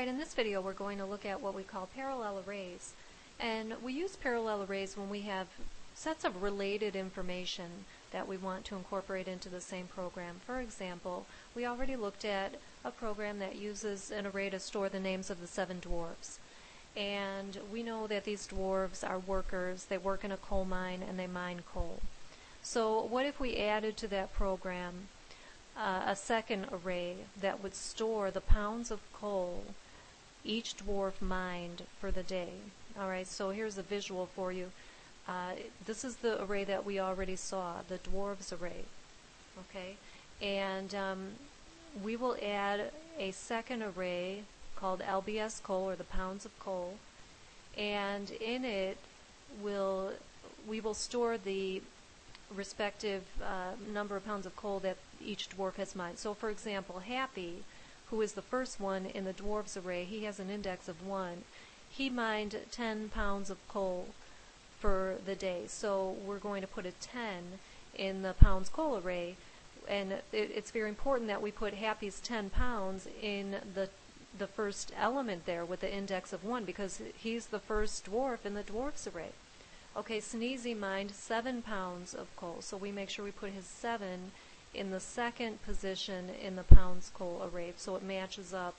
Alright, in this video we're going to look at what we call parallel arrays. And we use parallel arrays when we have sets of related information that we want to incorporate into the same program. For example, we already looked at a program that uses an array to store the names of the 7 dwarves. And we know that these dwarves are workers, they work in a coal mine, and they mine coal. So what if we added to that program a second array that would store the pounds of coal each dwarf mined for the day? Alright, so here's a visual for you. This is the array that we already saw, the dwarves array. Okay, and we will add a second array called LBS coal, or the pounds of coal, and in it we will store the respective number of pounds of coal that each dwarf has mined. So for example, Happy, who is the first one in the dwarves array, he has an index of 1. He mined 10 pounds of coal for the day. So we're going to put a 10 in the pounds coal array, and it's very important that we put Happy's 10 pounds in the first element there with the index of 1, because he's the first dwarf in the dwarves array. Okay, Sneezy mined 7 pounds of coal, so we make sure we put his 7 in the second position in the pounds coal array, so it matches up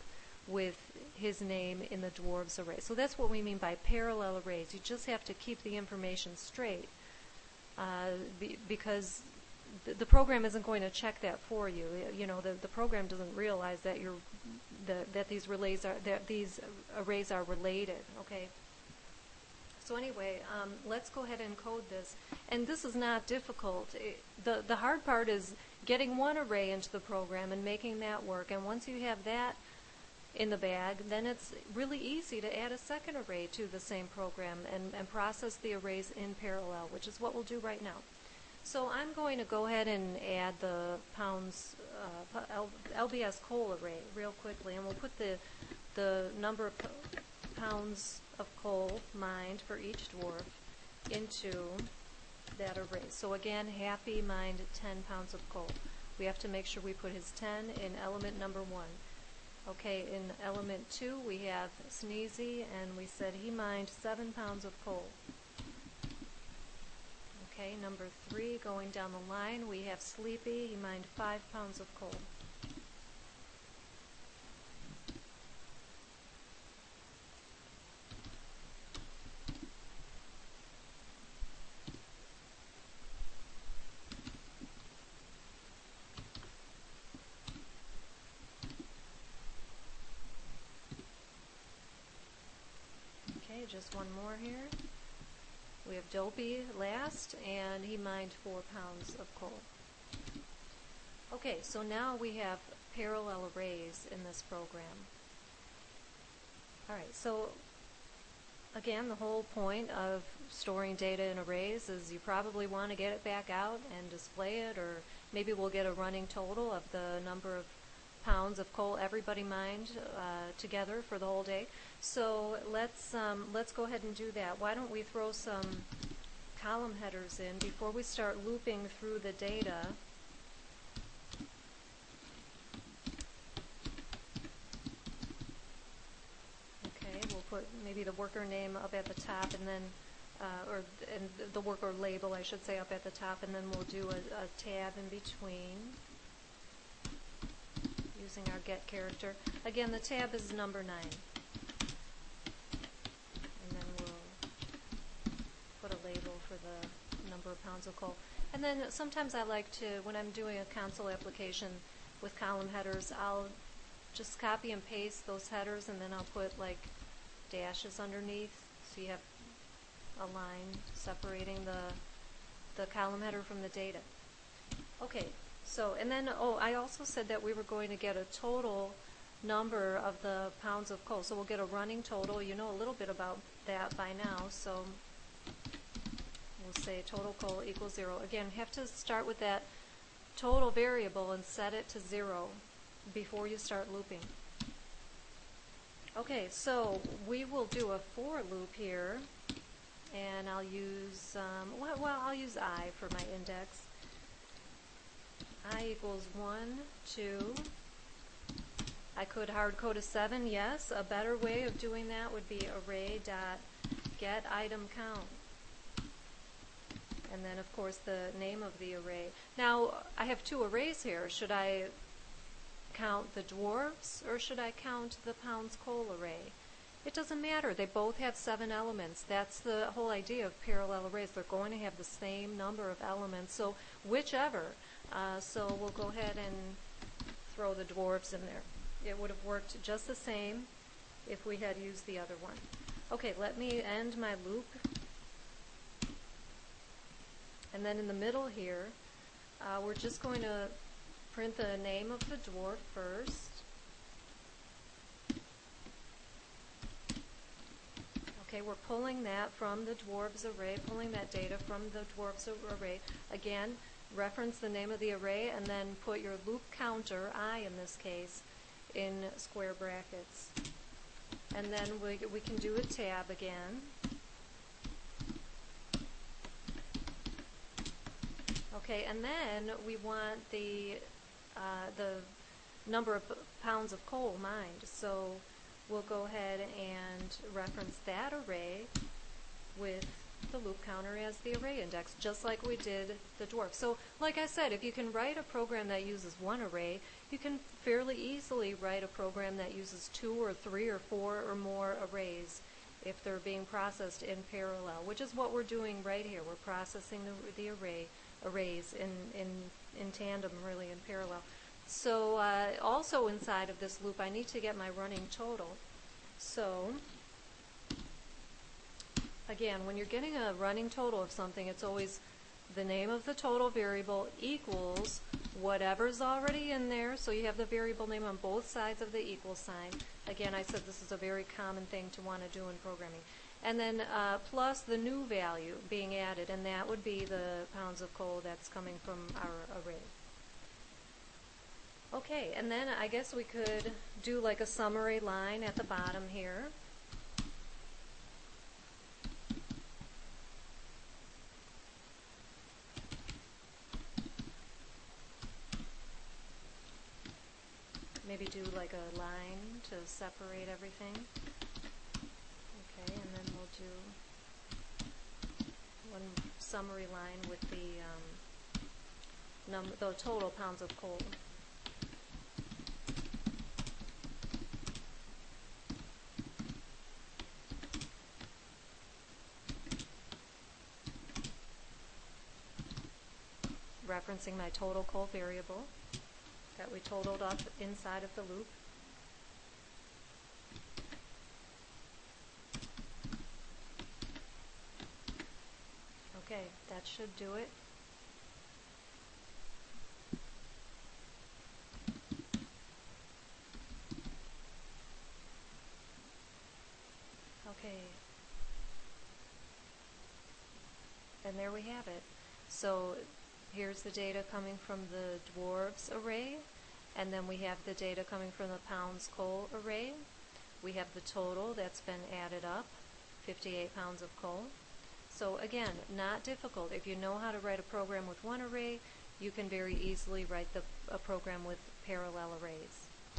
with his name in the dwarves array. So that's what we mean by parallel arrays. You just have to keep the information straight, because the program isn't going to check that for you. You know, the program doesn't realize that that these arrays are related. Okay. So anyway, let's go ahead and code this. And this is not difficult. The hard part is getting one array into the program and making that work. And once you have that in the bag, then it's really easy to add a second array to the same program and process the arrays in parallel, which is what we'll do right now. So I'm going to go ahead and add the pounds LBS coal array real quickly, and we'll put the number of pounds of coal mined for each dwarf into that array. So again, Happy mined 10 pounds of coal. We have to make sure we put his 10 in element number 1. Okay, in element 2 we have Sneezy, and we said he mined 7 pounds of coal. Okay, number 3, going down the line, we have Sleepy, he mined 5 pounds of coal. Okay, just one more here. We have Dopey last, and he mined 4 pounds of coal. Okay, so now we have parallel arrays in this program. Alright, so again, the whole point of storing data in arrays is you probably want to get it back out and display it, or maybe we'll get a running total of the number of pounds of coal everybody mined together for the whole day. So let's go ahead and do that. Why don't we throw some column headers in before we start looping through the data. Okay, we'll put maybe the worker name up at the top, and then and the worker label, I should say, up at the top, and then we'll do a tab in between using our get character. Again, the tab is number 9. And then we'll put a label for the number of pounds of coal. And then sometimes I like to, when I'm doing a console application with column headers, I'll just copy and paste those headers, and then I'll put like dashes underneath, so you have a line separating the column header from the data. Okay. So, and then, I also said that we were going to get a total number of the pounds of coal. So we'll get a running total. You know a little bit about that by now. So we'll say total coal equals 0. Again, you have to start with that total variable and set it to 0 before you start looping. Okay, so we will do a for loop here, and I'll use, I'll use I for my index. I equals 1, 2, I could hard code a 7, yes. A better way of doing that would be array.getItemCount. And then, of course, the name of the array. Now, I have two arrays here. Should I count the dwarfs or should I count the pounds coal array? It doesn't matter. They both have 7 elements. That's the whole idea of parallel arrays. They're going to have the same number of elements. So whichever. So we'll go ahead and throw the dwarfs in there. It would have worked just the same if we had used the other one. Okay, let me end my loop. And then in the middle here, we're just going to print the name of the dwarf first. Okay, we're pulling that from the dwarves array, pulling that data from the dwarves array. Again, reference the name of the array and then put your loop counter, I in this case, in square brackets. And then we can do a tab again. Okay, and then we want the number of pounds of coal mined. So we'll go ahead and reference that array with the loop counter as the array index, just like we did the dwarf. So like I said, if you can write a program that uses one array, you can fairly easily write a program that uses 2 or 3 or 4 or more arrays if they're being processed in parallel, which is what we're doing right here. We're processing the arrays in tandem, really, in parallel. So also inside of this loop, I need to get my running total. So again, when you're getting a running total of something, it's always the name of the total variable equals whatever's already in there. So you have the variable name on both sides of the equal sign. Again, I said this is a very common thing to want to do in programming. And then plus the new value being added, and that would be the pounds of coal that's coming from our array. Okay, and then I guess we could do like a summary line at the bottom here. Maybe do like a line to separate everything. Okay, and then we'll do one summary line with the total pounds of coal. Referencing my total coal variable that we totaled up inside of the loop. Okay, that should do it. Okay. And there we have it. So here's the data coming from the dwarves array, and then we have the data coming from the pounds coal array. We have the total that's been added up, 58 pounds of coal. So again, not difficult. If you know how to write a program with one array, you can very easily write a program with parallel arrays.